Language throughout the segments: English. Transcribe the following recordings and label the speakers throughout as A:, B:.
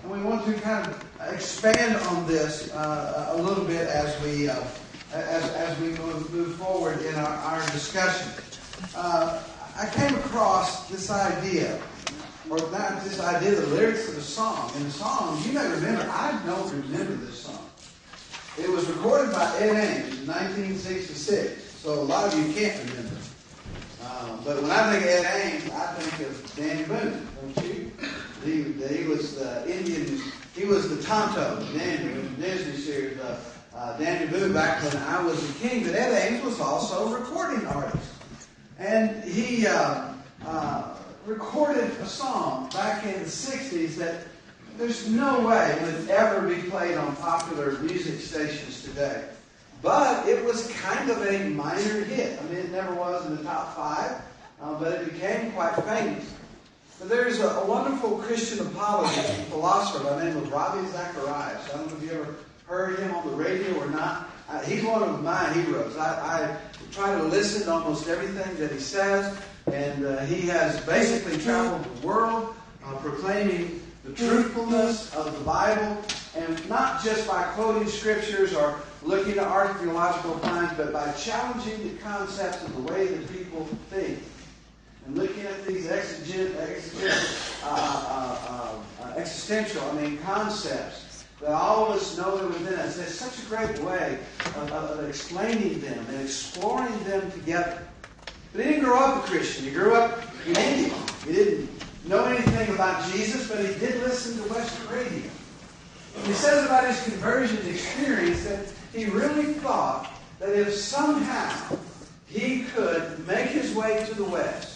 A: And we want to kind of expand on this a little bit as we move forward in our discussion. I came across this idea, or not this idea, the lyrics of the song. And the song, you may remember, I don't remember this song. It was recorded by Ed Ames in 1966, so a lot of you can't remember. But when I think of Ed Ames, I think of Danny Boone, don't you? He was the Indian, he was the Tonto, Danny, in the Disney series, Danny Boone back when I was a king. But Ed Ames was also a recording artist. And he recorded a song back in the 60s that there's no way would ever be played on popular music stations today. But it was kind of a minor hit. I mean, it never was in the top 5, but it became quite famous. But there's a wonderful Christian apologist and philosopher by the name of Ravi Zacharias. I don't know if you ever heard him on the radio or not. He's one of my heroes. I try to listen to almost everything that he says, and he has basically traveled the world proclaiming the truthfulness of the Bible, and not just by quoting scriptures or looking at archaeological finds, but by challenging the concepts of the way that people think, and looking at these existential concepts that all of us know that are within us. It's such a great way of explaining them and exploring them together. But he didn't grow up a Christian. He grew up in India. He didn't know anything about Jesus, but he did listen to Western radio. And he says about his conversion experience that he really thought that if somehow he could make his way to the West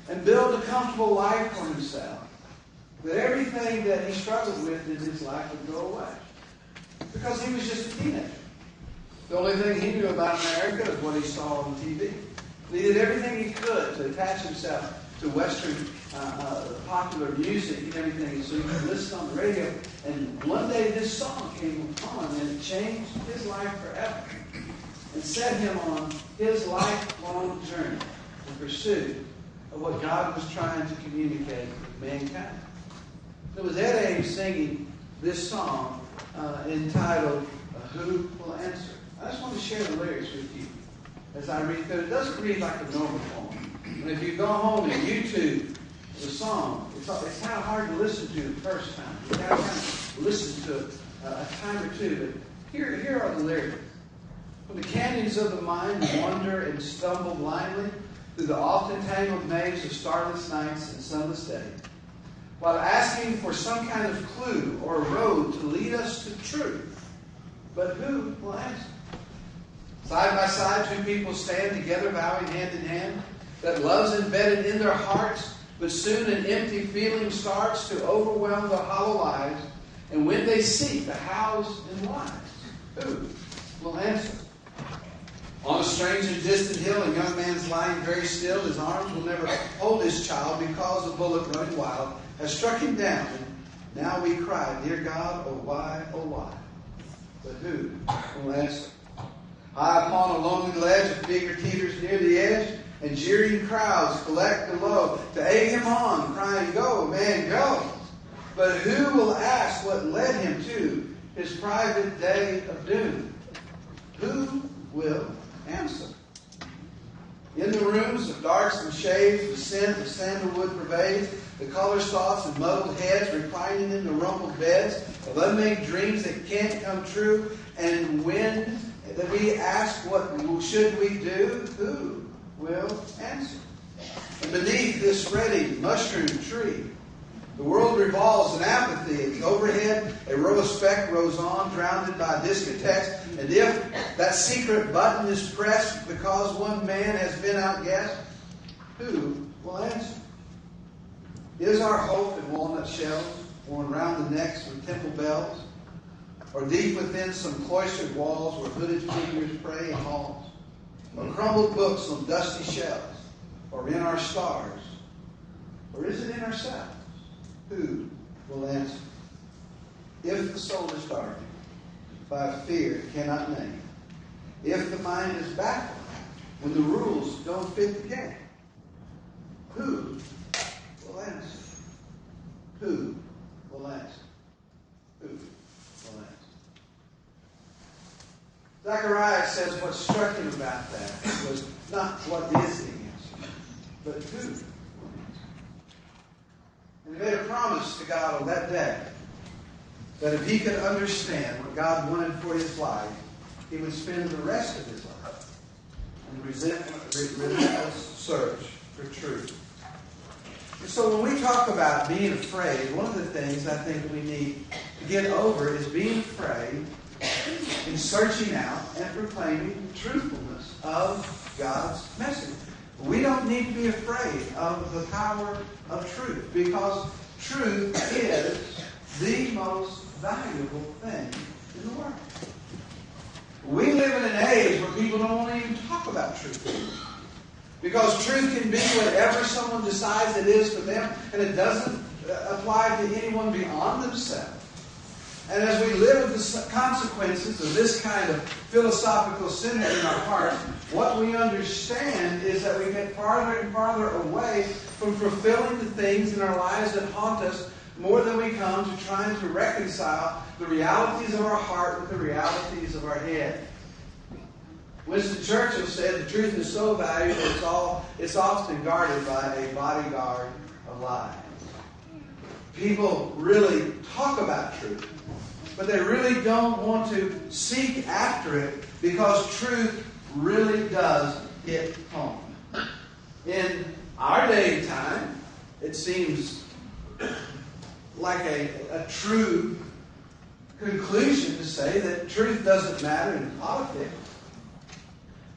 A: and build a comfortable life for himself, that everything that he struggled with in his life would go away. Because he was just a teenager. The only thing he knew about America is what he saw on TV. He did everything he could to attach himself to Western popular music and everything, so he could listen on the radio. And one day this song came on, and it changed his life forever and set him on his lifelong journey in pursuit of what God was trying to communicate with mankind. It was Ed Ames singing this song entitled Who Will Answer? I just want to share the lyrics with you as I read through it. It doesn't read like a normal poem. And if you go home and YouTube the song, it's kind of hard to listen to the first time. You've got to kind of listen to it a time or two. But here are the lyrics. When the canyons of the mind wander and stumble blindly through the often tangled maze of starless nights and sunless days, while asking for some kind of clue or road to lead us to truth, but who will answer? Side by side, two people stand together, vowing hand in hand that love's embedded in their hearts, but soon an empty feeling starts to overwhelm their hollow lives. And when they seek the hows and whys, who will answer? On a strange and distant hill, a young man's lying very still. His arms will never hold his child because a bullet running wild has struck him down. And now we cry, dear God, oh why, oh why? But who will answer? High upon a lonely ledge, a figure teeters near the edge, and jeering crowds collect below to aid him on, crying, go, man, go. But who will ask what led him to his private day of doom? Who will answer? In the rooms of darksome shades, the scent of sandalwood pervades, the colors, thoughts, and muddled heads reclining in the rumpled beds of unmade dreams that can't come true. And when that we ask, what should we do? Who will answer? And beneath this spreading mushroom tree, the world revolves in apathy. Overhead, a row of spec rows on, drowned by discotheques. And if that secret button is pressed because one man has been outguessed, who will answer? Is our hope in walnut shells, worn round the necks with temple bells? Or deep within some cloistered walls where hooded figures pray in halls? Or crumbled books on dusty shelves? Or in our stars? Or is it in ourselves? Who will answer? If the soul is darkened by a fear it cannot name, if the mind is baffled when the rules don't fit the game, who will answer? Who will answer? Who will answer? Zechariah says what struck him about that was not what is the answer, but who will answer. And he made a promise to God on that day that if he could understand what God wanted for his life, he would spend the rest of his life in relentless search for truth. And so when we talk about being afraid, one of the things I think we need to get over is being afraid in searching out and proclaiming the truthfulness of God's message. We don't need to be afraid of the power of truth, because truth is the most valuable thing in the world. We live in an age where people don't want to even talk about truth. Because truth can be whatever someone decides it is for them, and it doesn't apply to anyone beyond themselves. And as we live with the consequences of this kind of philosophical sin in our hearts, what we understand is that we get farther and farther away from fulfilling the things in our lives that haunt us more than we come to trying to reconcile the realities of our heart with the realities of our head. Winston Churchill said the truth is so valuable it's often guarded by a bodyguard of lies. People really talk about truth, but they really don't want to seek after it, because truth really does hit home. In our day and time, it seems like a true conclusion to say that truth doesn't matter in politics.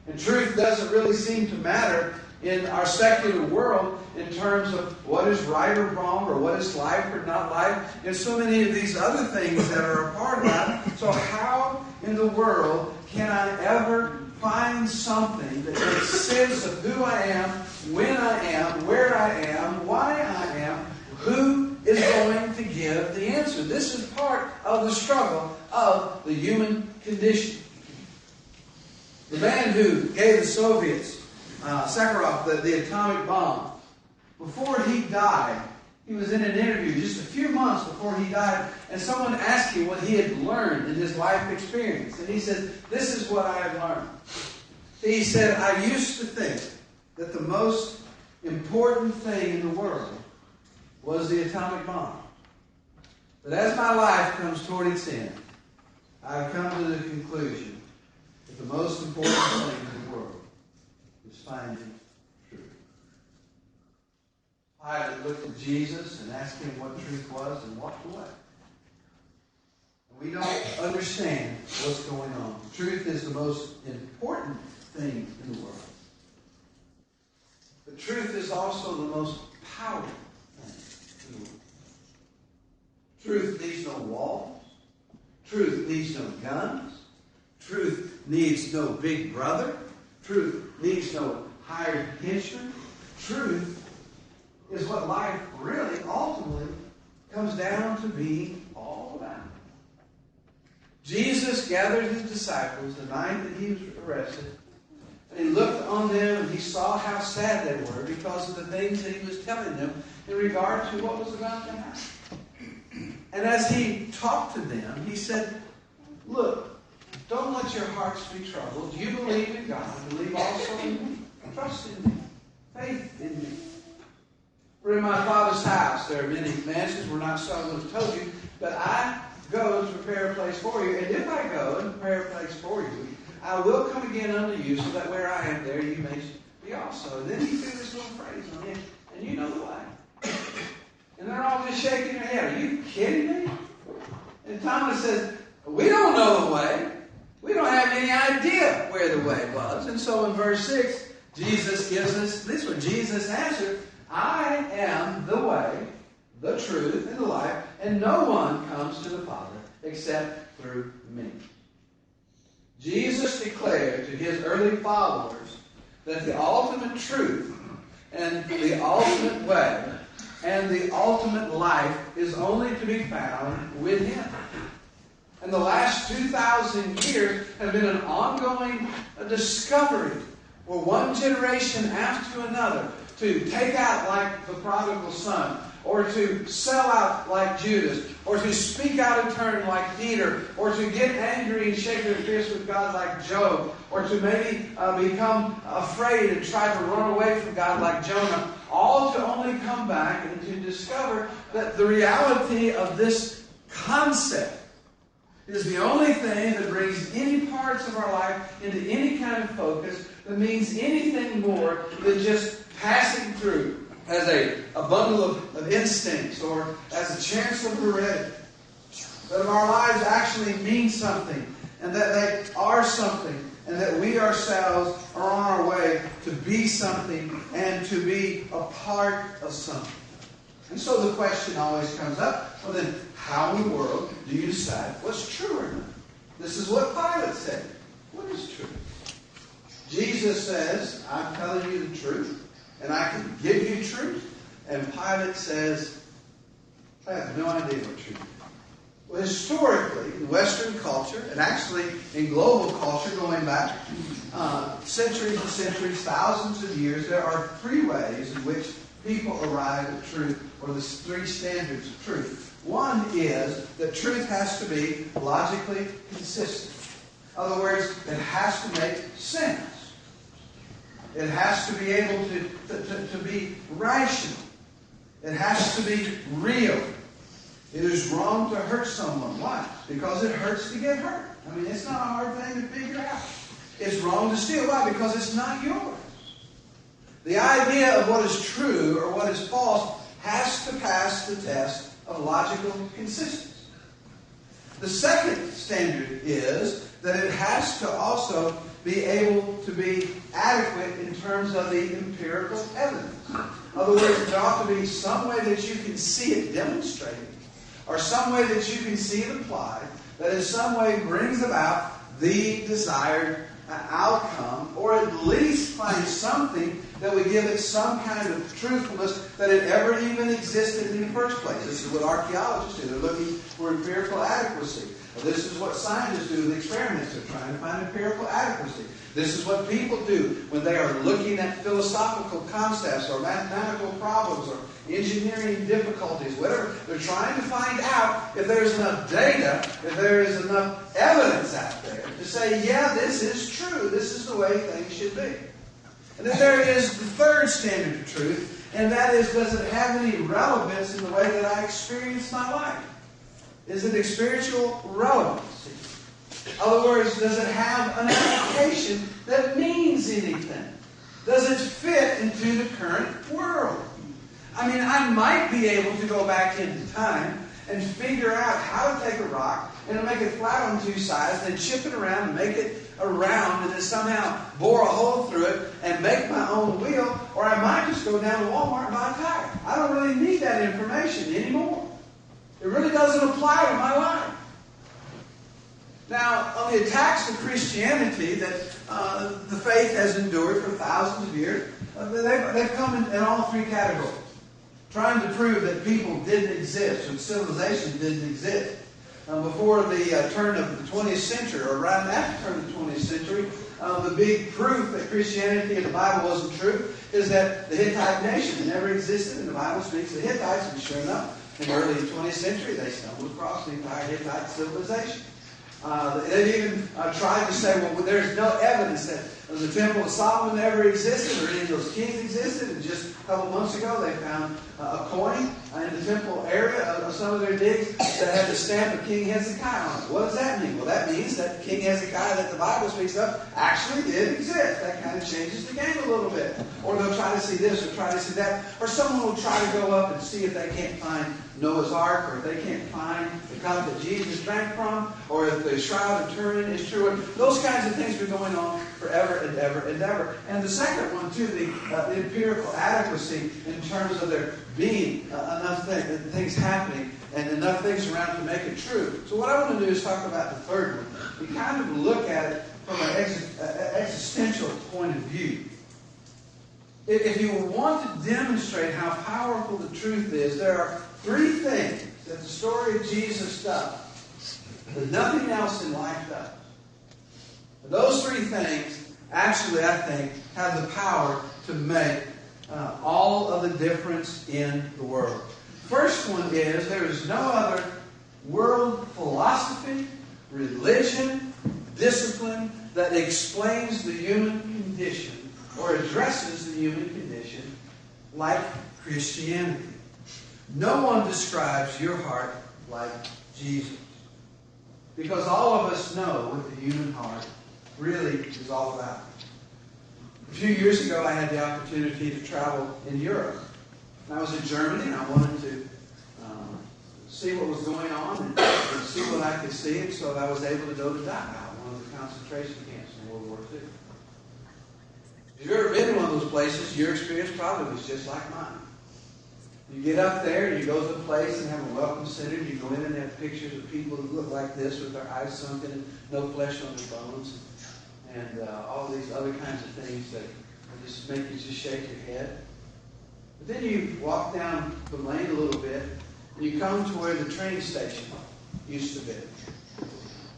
A: And truth doesn't really seem to matter in our secular world in terms of what is right or wrong, or what is life or not life. There's so many of these other things that are a part of that. So how in the world can I ever find something that makes sense of who I am, when I am, where I am, why I am? Who is going to give the answer? This is part of the struggle of the human condition. The man who gave the Soviets, Sakharov, the atomic bomb, before he died, he was in an interview just a few months before he died, and someone asked him what he had learned in his life experience. And he said, "This is what I have learned." He said, "I used to think that the most important thing in the world was the atomic bomb. But as my life comes toward its end, I've come to the conclusion that the most important thing in the world is finding truth." Pilate looked at Jesus and asked him what truth was and walked away. And we don't understand what's going on. Truth is the most important thing in the world. But truth is also the most powerful thing in the world. Truth needs no walls. Truth needs no guns. Truth needs no big brother. Truth needs no hired henchman. Truth is what life really ultimately comes down to being all about. Jesus gathered his disciples the night that he was arrested, and he looked on them and he saw how sad they were because of the things that he was telling them in regard to what was about to happen. And as he talked to them, he said, "Look, don't let your hearts be troubled. You believe in God. Believe also in me. Trust in me. Faith in me. For in my Father's house there are many mansions. We're not so, I would have told you. But I go to prepare a place for you. And if I go and prepare a place for you, I will come again unto you, so that where I am, there you may be also." And then he threw this little phrase on it, "And you know the way." And they're all just shaking their head. "Are you kidding me?" And Thomas says, "We don't know the way. We don't have any idea where the way was." And so in verse 6, Jesus gives us this one. Jesus answered, "I am the way, the truth, and the life, and no one comes to the Father except through me." Jesus declared to his early followers that the ultimate truth and the ultimate way and the ultimate life is only to be found with him. And the last 2,000 years have been an ongoing discovery, where one generation after another to take out, like the prodigal son, or to sell out like Judas, or to speak out of turn like Peter, or to get angry and shake their fist with God like Job, or to maybe become afraid and try to run away from God like Jonah, all to only come back and to discover that the reality of this concept is the only thing that brings any parts of our life into any kind of focus that means anything more than just passing through as a bundle of instincts or as a chance of heredity. That our lives actually mean something, and that they are something, and that we ourselves are on our way to be something and to be a part of something. And so the question always comes up, well then, how in the world do you decide what's true or not? This is what Pilate said. What is true? Jesus says, I'm telling you the truth, and I can give you truth. And Pilate says, I have no idea what truth is. Well, historically, in Western culture, and actually in global culture, going back centuries and centuries, thousands of years, there are three ways in which people arrive at truth, or the three standards of truth. One is that truth has to be logically consistent. In other words, it has to make sense. It has to be able to be rational. It has to be real. It is wrong to hurt someone. Why? Because it hurts to get hurt. I mean, it's not a hard thing to figure out. It's wrong to steal. Why? Because it's not yours. The idea of what is true or what is false has to pass the test of logical consistency. The second standard is that it has to also be able to be adequate in terms of the empirical evidence. In other words, there ought to be some way that you can see it demonstrated, or some way that you can see it applied, that in some way brings about the desired outcome, or at least find something that would give it some kind of truthfulness that it ever even existed in the first place. This is what archaeologists do. They're looking for empirical adequacy. This is what scientists do with experiments. They're trying to find empirical adequacy. This is what people do when they are looking at philosophical concepts or mathematical problems or engineering difficulties, whatever. They're trying to find out if there's enough data, if there is enough evidence out there to say, yeah, this is true. This is the way things should be. And then there is the third standard of truth, and that is, does it have any relevance in the way that I experience my life? Is it experiential relevancy? In other words, does it have an application that means anything? Does it fit into the current world? I mean, I might be able to go back into time and figure out how to take a rock and make it flat on two sides, then chip it around and make it around, and then somehow bore a hole through it and make my own wheel, or I might just go down to Walmart and buy a tire. I don't really need that information anymore. It really doesn't apply to my life. Now, on the attacks of Christianity that the faith has endured for thousands of years, they've come in all three categories. Trying to prove that people didn't exist, or civilization didn't exist. Before the turn of the 20th century, or right after the turn of the 20th century, the big proof that Christianity and the Bible wasn't true is that the Hittite nation never existed, and the Bible speaks of the Hittites, and sure enough, in the early 20th century, they stumbled across the entire Hittite civilization. They even tried to say, well, there's no evidence that the Temple of Solomon ever existed or any of those kings existed. And just a couple months ago, they found a coin in the temple area of some of their digs that had the stamp of King Hezekiah on it. What does that mean? Well, that means that King Hezekiah that the Bible speaks of actually did exist. That kind of changes the game a little bit. Or they'll try to see this or try to see that. Or someone will try to go up and see if they can't find Noah's Ark, or if they can't find the cup that Jesus drank from, or if the Shroud of Turin is true. Those kinds of things have been going on forever and ever and ever. And the second one, too, the empirical adequacy in terms of there being enough things happening and enough things around to make it true. So what I want to do is talk about the third one. We kind of look at it from an existential point of view. If you want to demonstrate how powerful the truth is, there are three things that the story of Jesus does that nothing else in life does. And those three things actually, I think, have the power to make all of the difference in the world. First one is there is no other world philosophy, religion, discipline that explains the human condition or addresses the human condition like Christianity. No one describes your heart like Jesus. Because all of us know what the human heart really is all about. A few years ago, I had the opportunity to travel in Europe. I was in Germany, and I wanted to see what was going on and see what I could see. And so I was able to go to Dachau, one of the concentration camps in World War II. If you've ever been to one of those places, your experience probably was just like mine. You get up there, and you go to the place and have a welcome center. You go in and have pictures of people who look like this with their eyes sunken and no flesh on their bones. And all these other kinds of things that just make you just shake your head. But then you walk down the lane a little bit, and you come to where the train station used to be.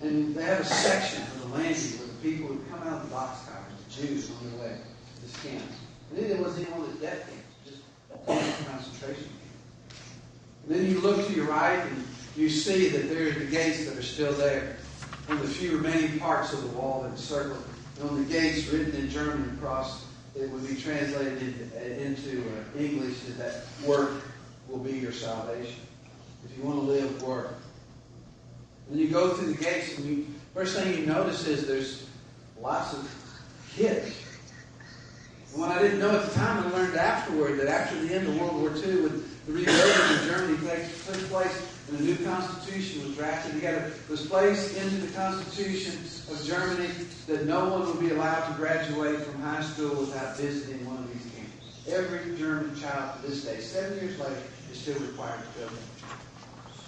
A: And they have a section of the landing where the people would come out of the boxcars, the Jews on their way to this camp. And then there wasn't even one of the death camps, just a concentration camp. And then you look to your right, and you see that there are the gates that are still there. One of the few remaining parts of the wall that encircle. And on the gates, written in German across, it would be translated into English that work will be your salvation. If you want to live, work. And you go through the gates, and first thing you notice is there's lots of kids. And what I didn't know at the time, I learned afterward that after the end of World War II, when the rebuilding in Germany took place and the new Constitution was drafted, it was placed into the Constitution of Germany that no one would be allowed to graduate from high school without visiting one of these camps. Every German child to this day, 7 years later, is still required to go there.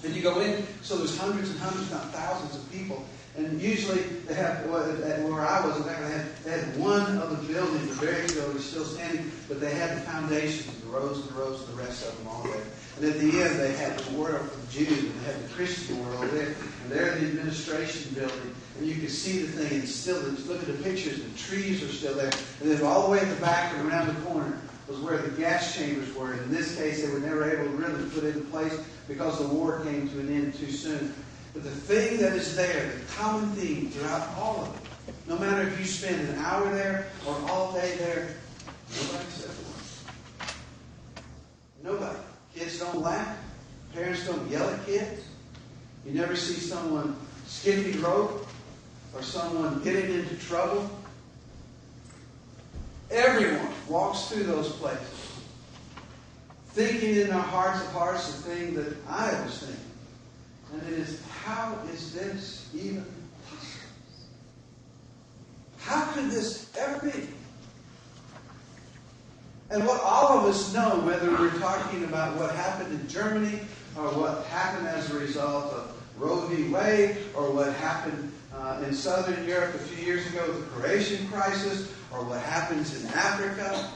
A: And you go in, so there's hundreds and hundreds, not thousands of people. And usually they have, where I was, they had one of the buildings, the various buildings still standing, but they had the foundations, the rows and the rows and the rest of them all there. And at the end they had the world for the Jews, and they had the Christian world there. And there the administration building. And you could see the thing, and still, look at the pictures, the trees are still there. And then all the way at the back and around the corner was where the gas chambers were. And in this case, they were never able to really put it in place because the war came to an end too soon. But the thing that is there, the common theme throughout all of it, no matter if you spend an hour there or all day there, nobody says a word. Nobody. Kids don't laugh. Parents don't yell at kids. You never see someone skipping rope or someone getting into trouble. Everyone walks through those places thinking in their hearts of hearts the thing that I was thinking. And it is, how is this even possible? How could this ever be? And what all of us know, whether we're talking about what happened in Germany or what happened as a result of Roe v. Wade or what happened in Southern Europe a few years ago with the Croatian crisis or what happens in Africa,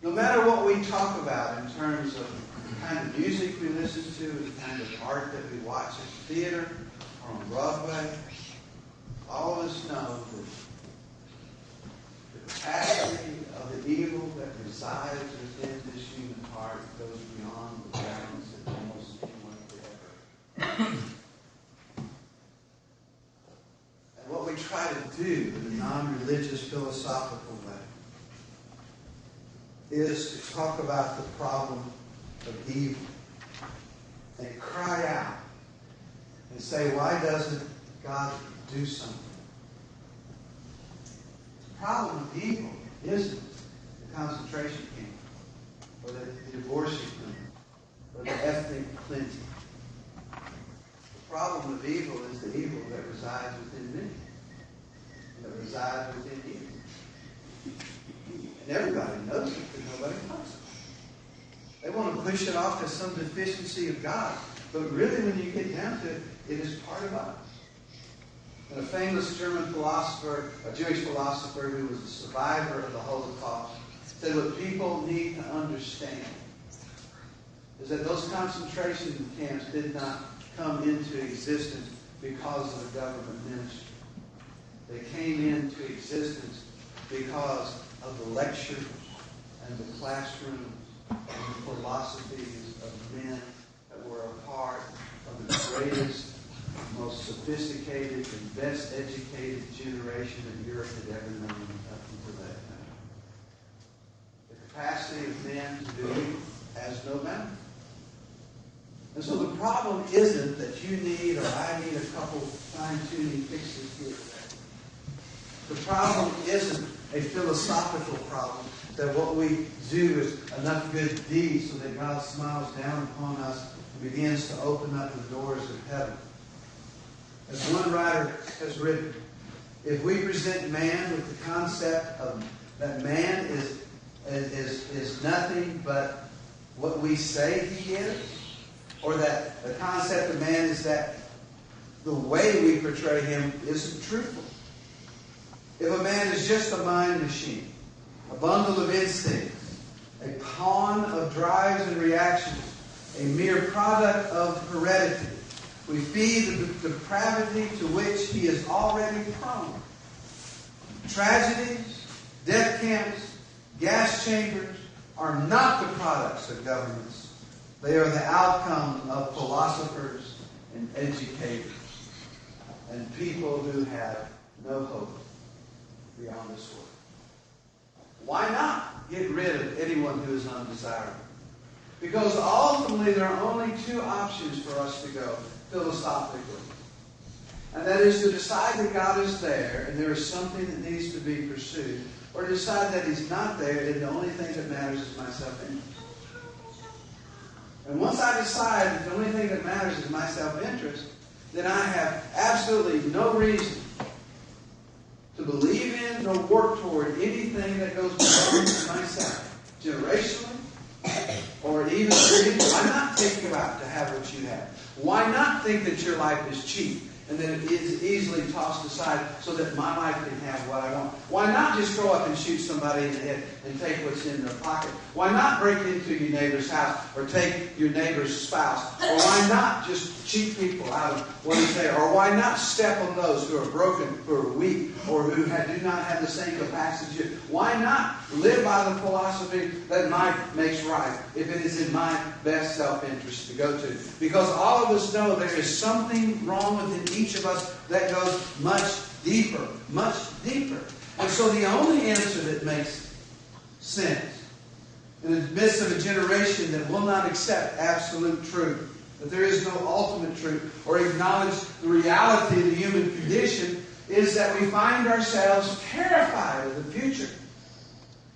A: no matter what we talk about in terms of the kind of music we listen to, the kind of art that we watch at the theater or on Broadway, all of us know that the capacity of the evil that resides within this human heart goes beyond the bounds that almost anyone could ever. And what we try to do in a non-religious, philosophical way is to talk about the problem of evil and cry out and say, why doesn't God do something? The problem of evil isn't the concentration camp or the divorce agreement or the ethnic cleansing. The problem of evil is the evil that resides within me, that resides within you. And everybody knows it, but nobody talks about it. They want to push it off as some deficiency of God. But really, when you get down to it, it is part of us. And a famous German philosopher, a Jewish philosopher who was a survivor of the Holocaust, said what people need to understand is that those concentration camps did not come into existence because of a government ministry. They came into existence because of the lectures and the classrooms and the philosophies of men that were a part of the greatest, most sophisticated, and best educated generation that Europe had ever known up until that time. The capacity of men to do evil has no bounds. And so the problem isn't that you need or I need a couple fine-tuning fixes here today. The problem isn't a philosophical problem, that what we do is enough good deeds so that God smiles down upon us and begins to open up the doors of heaven. As one writer has written, if we present man with the concept of that man is nothing but what we say he is, or that the concept of man is that the way we portray him isn't truthful. If a man is just a mind machine, a bundle of instincts, a pawn of drives and reactions, a mere product of heredity, we feed the depravity to which he is already prone. Tragedies, death camps, gas chambers are not the products of governments. They are the outcome of philosophers and educators and people who have no hope beyond this world. Why not get rid of anyone who is undesirable? Because ultimately there are only two options for us to go philosophically. And that is to decide that God is there and there is something that needs to be pursued, or to decide that He's not there and the only thing that matters is my self-interest. And once I decide that the only thing that matters is my self-interest, then I have absolutely no reason to believe in or work toward anything that goes beyond myself, generationally, or even spiritually. Why not take you out to have what you have? Why not think that your life is cheap and that it is easily tossed aside so that my life can have what I want? Why not just go up and shoot somebody in the head and take what's in their pocket? Why not break into your neighbor's house or take your neighbor's spouse? Or why not just cheat people out of what is there? Or why not step on those who are broken, who are weak, or who do not have the same capacity? Why not live by the philosophy that might makes right if it is in my best self-interest to go to? Because all of us know there is something wrong within each of us that goes much deeper, much deeper. And so the only answer that makes sense in the midst of a generation that will not accept absolute truth, that there is no ultimate truth, or acknowledge the reality of the human condition, is that we find ourselves terrified of the future.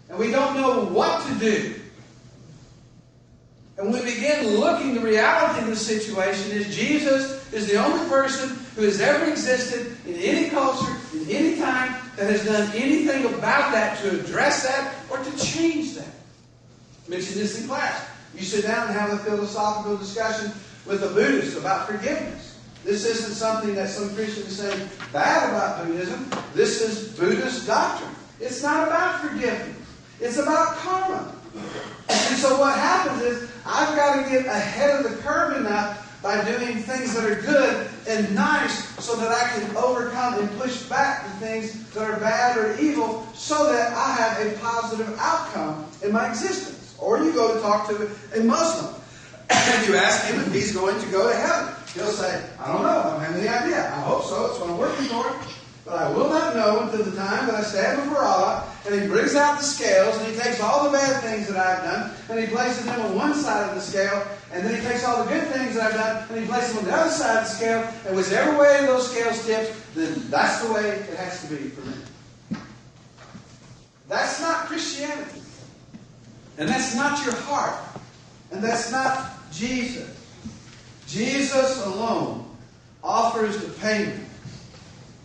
A: And we don't know what to do. And we begin looking, the reality of the situation is Jesus is the only person who has ever existed in any culture, in any time, that has done anything about that to address that or to change that. I mentioned this in class. You sit down and have a philosophical discussion with a Buddhist about forgiveness. This isn't something that some Christians say bad about Buddhism. This is Buddhist doctrine. It's not about forgiveness. It's about karma. And so what happens is I've got to get ahead of the curve enough by doing things that are good and nice so that I can overcome and push back the things that are bad or evil so that I have a positive outcome in my existence. Or you go to talk to a Muslim and you ask him if he's going to go to heaven. He'll say, I don't know, I don't have any idea. I hope so, it's what I'm working toward. But I will not know until the time that I stand before Allah, and He brings out the scales, and He takes all the bad things that I've done, and He places them on one side of the scale, and then He takes all the good things that I've done, and He places them on the other side of the scale, and whichever way those scales tip, then that's the way it has to be for me. That's not Christianity. And that's not your heart. And that's not Jesus. Jesus alone offers the payment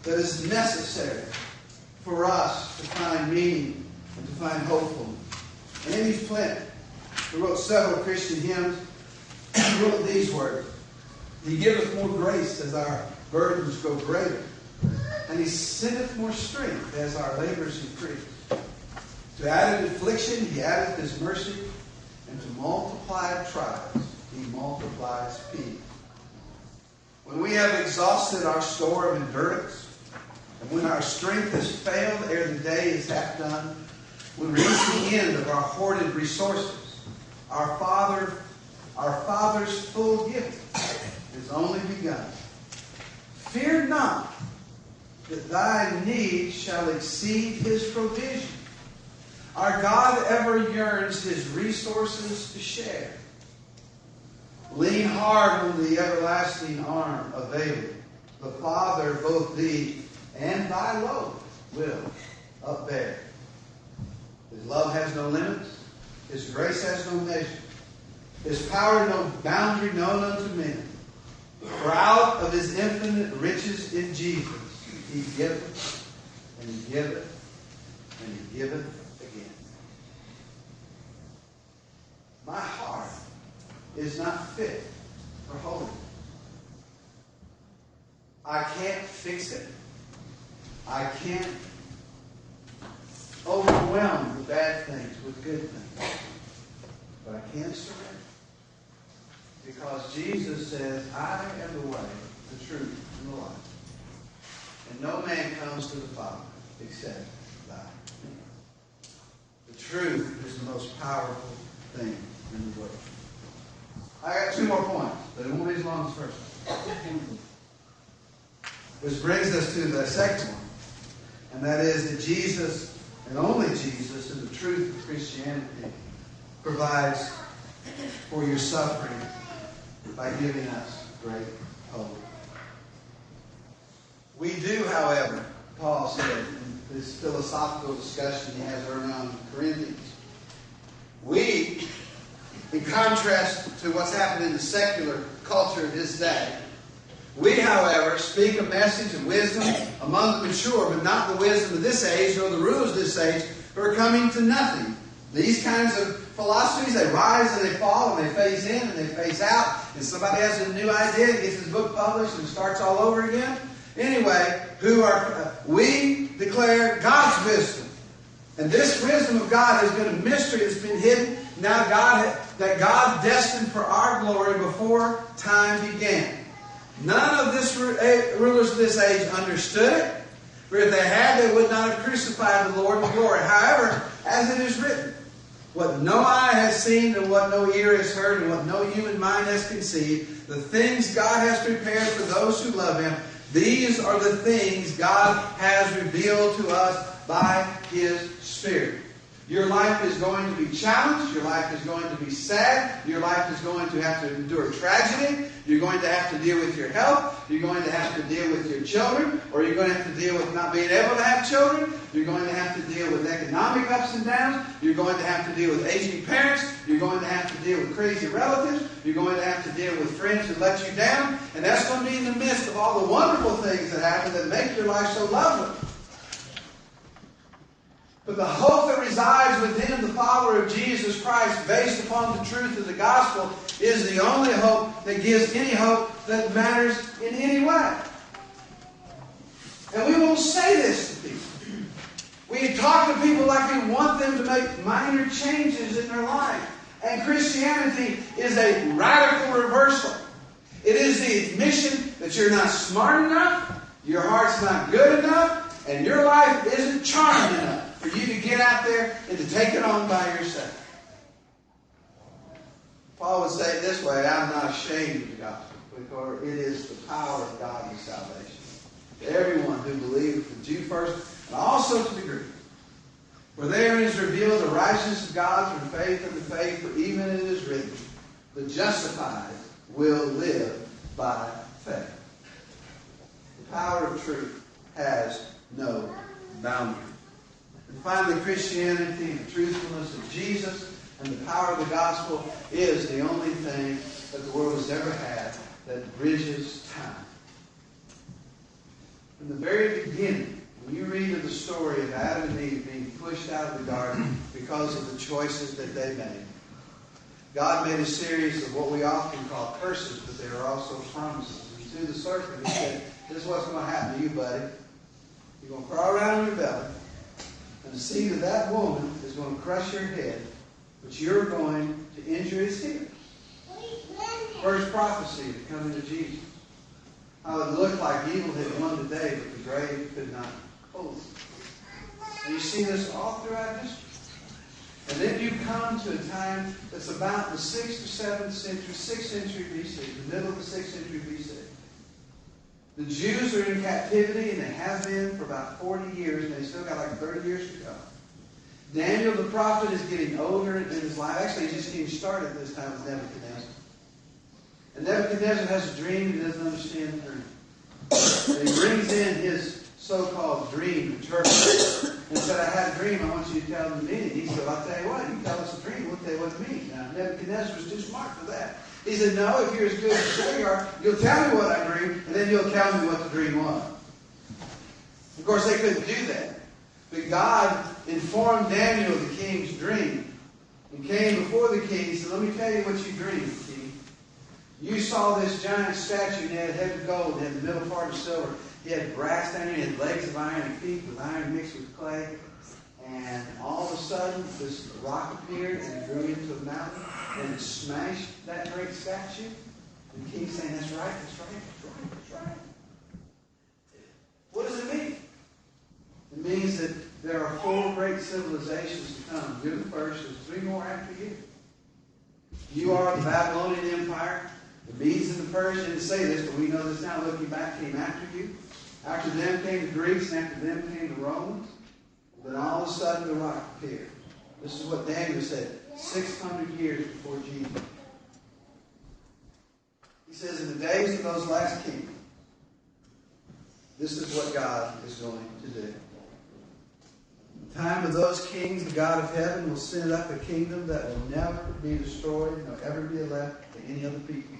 A: that is necessary for us to find meaning and to find hopefulness. Andy Flint, who wrote several Christian hymns, wrote these words: He giveth more grace as our burdens grow greater, and He sendeth more strength as our labors increase. To added affliction He addeth His mercy, and to multiplied trials He multiplies peace. When we have exhausted our store of endurance, and when our strength has failed ere the day is half done, when we reach the end of our hoarded resources, Our Father's full gift is only begun. Fear not that thy need shall exceed His provision. Our God ever yearns His resources to share. Lean hard on the everlasting arm availing. The Father both thee and thy load will upbear. His love has no limits. His grace has no measure. His power no boundary known unto men. For out of His infinite riches in Jesus, He giveth, and He giveth, and He giveth again. My heart is not fit for holiness. I can't fix it. I can't overwhelm the bad things with good things. But I can surrender. Because Jesus says, I am the way, the truth, and the life. And no man comes to the Father except by me. The truth is the most powerful thing in the world. I got 2 more points, but it won't be as long as the first one. Which brings us to the second one. And that is that Jesus, and only Jesus, in the truth of Christianity, provides for your suffering by giving us great hope. We do, however, Paul said in this philosophical discussion he has early on in Corinthians, we, in contrast to what's happened in the secular culture of his day, we, however, speak a message of wisdom among the mature, but not the wisdom of this age, nor the rulers of this age, who are coming to nothing. These kinds of philosophies, they rise and they fall, and they phase in and they phase out, and somebody has a new idea, and gets his book published, and starts all over again. Anyway, we declare God's wisdom. And this wisdom of God has been a mystery that's been hidden. Now that God destined for our glory before time began. None of this rulers of this age understood it. For if they had, they would not have crucified the Lord of glory. However, as it is written, what no eye has seen, and what no ear has heard, and what no human mind has conceived, the things God has prepared for those who love Him, these are the things God has revealed to us by His Spirit. Your life is going to be challenged. Your life is going to be sad. Your life is going to have to endure tragedy. You're going to have to deal with your health. You're going to have to deal with your children. Or you're going to have to deal with not being able to have children. You're going to have to deal with economic ups and downs. You're going to have to deal with aging parents. You're going to have to deal with crazy relatives. You're going to have to deal with friends who let you down. And that's going to be in the midst of all the wonderful things that happen that make your life so lovely. But the hope that resides within the follower of Jesus Christ, based upon the truth of the gospel, is the only hope that gives any hope that matters in any way. And we won't say this to people. We talk to people like we want them to make minor changes in their life. And Christianity is a radical reversal. It is the admission that you're not smart enough, your heart's not good enough, and your life isn't charming enough for you to get out there and to take it on by yourself. Paul would say it this way, I'm not ashamed of the gospel, because it is the power of God in salvation. To everyone who believes, the Jew first, and also to the Greek. For therein is revealed the righteousness of God through faith unto faith, for even it is written, the justified will live by faith. The power of truth has no boundary. And finally, Christianity and the truthfulness of Jesus and the power of the gospel is the only thing that the world has ever had that bridges time. From the very beginning, when you read of the story of Adam and Eve being pushed out of the garden because of the choices that they made, God made a series of what we often call curses, but there are also promises. And through the serpent, He said, this is what's going to happen to you, buddy. You're going to crawl around in your belly. And the seed of that woman is going to crush your head, but you're going to injure his heel. First prophecy of coming to Jesus. How it looked like evil had won the day, but the grave could not hold it. And you see this all throughout history. And then you come to a time that's about the 6th or 7th century, 6th century BC, the middle of the 6th century BC. The Jews are in captivity, and they have been for about 40 years, and they still got like 30 years to go. Daniel the prophet is getting older in his life. Actually, he's just getting started this time with Nebuchadnezzar. And Nebuchadnezzar has a dream, he doesn't understand the dream. And he brings in his so-called dream interpreter and said, I had a dream, I want you to tell me the meaning. He said, well, I'll tell you what, you tell us a dream, we'll tell you what it means. Now, Nebuchadnezzar was too smart for that. He said, no, if you're as good as you say you are, you'll tell me what I dreamed, and then you'll tell me what the dream was. Of course, they couldn't do that. But God informed Daniel of the king's dream and came before the king. He said, let me tell you what you dreamed, king. You saw this giant statue, and he had a head of gold, and he had the middle part of silver. He had brass down here, he had legs of iron and feet with iron mixed with clay. And all of a sudden, this rock appeared and grew into a mountain, and it smashed that great statue. And the king's saying, that's right, that's right, that's right, that's right. What does it mean? It means that there are 4 great civilizations to come. You're the first, there's 3 more after you. You are the Babylonian Empire. The Medes and the Persians didn't say this, but we know this now, looking back, came after you. After them came the Greeks, and after them came the Romans. Then all of a sudden the rock appeared. This is what Daniel said 600 years before Jesus. He says, in the days of those last kings, this is what God is going to do. In the time of those kings, the God of heaven will send up a kingdom that will never be destroyed, nor ever be left to any other people.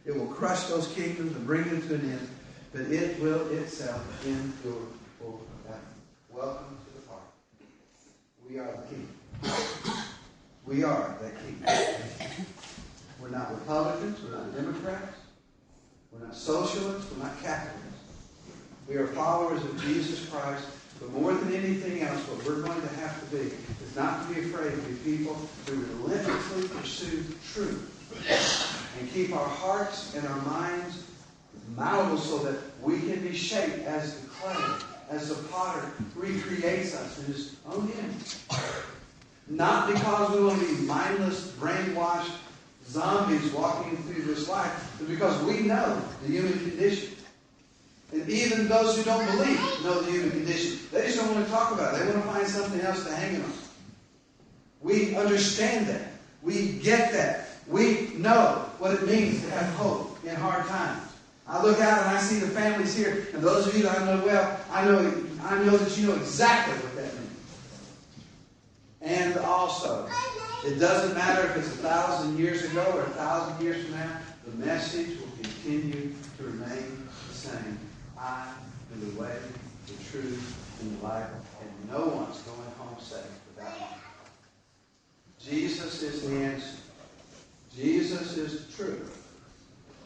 A: It will crush those kingdoms and bring them to an end, but it will itself endure forever. Welcome to the party. We are the king. We are that king. We're not Republicans. We're not Democrats. We're not socialists. We're not capitalists. We are followers of Jesus Christ. But more than anything else, what we're going to have to be is not to be afraid to be people who relentlessly pursue truth and keep our hearts and our minds malleable so that we can be shaped as the clay, as the potter recreates us in his own image. Not because we want to be mindless, brainwashed zombies walking through this life, but because we know the human condition. And even those who don't believe know the human condition. They just don't want to talk about it. They want to find something else to hang it on. We understand that. We get that. We know what it means to have hope in hard times. I look out and I see the families here, and those of you that I know well, I know that you know exactly what that means. And also, it doesn't matter if it's 1,000 years ago or 1,000 years from now, the message will continue to remain the same. I am the way, the truth, and the life, and no one's going home safe without me. Jesus is the answer. Jesus is the truth.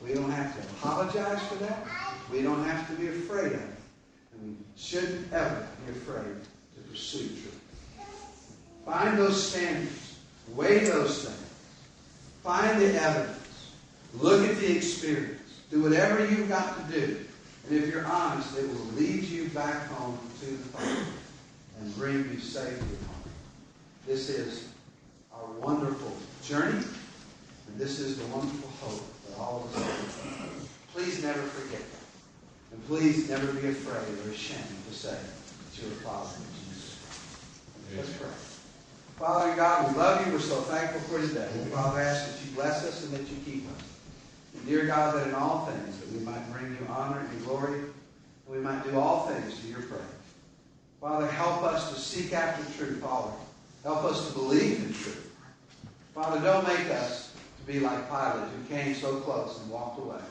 A: We don't have to apologize for that. We don't have to be afraid of it. And we shouldn't ever be afraid to pursue truth. Find those standards. Weigh those things. Find the evidence. Look at the experience. Do whatever you've got to do. And if you're honest, it will lead you back home to the Father and bring you safely home. This is our wonderful journey, and this is the wonderful hope that all of us have. Please never forget that. And please never be afraid or ashamed to say that you're a follower of Jesus Christ. Let's pray. Father God, we love you. We're so thankful for today. Father, I ask that you bless us and that you keep us. And dear God, that in all things that we might bring you honor and glory, and we might do all things to your praise. Father, help us to seek after truth always. Help us to believe in truth. Father, don't make us to be like Pilate, who came so close and walked away.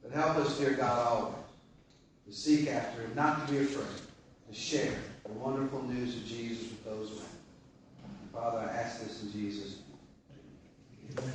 A: But help us, dear God, always to seek after it, not to be afraid, to share the wonderful news of Jesus with those around. Father, I ask this in Jesus' name. Amen.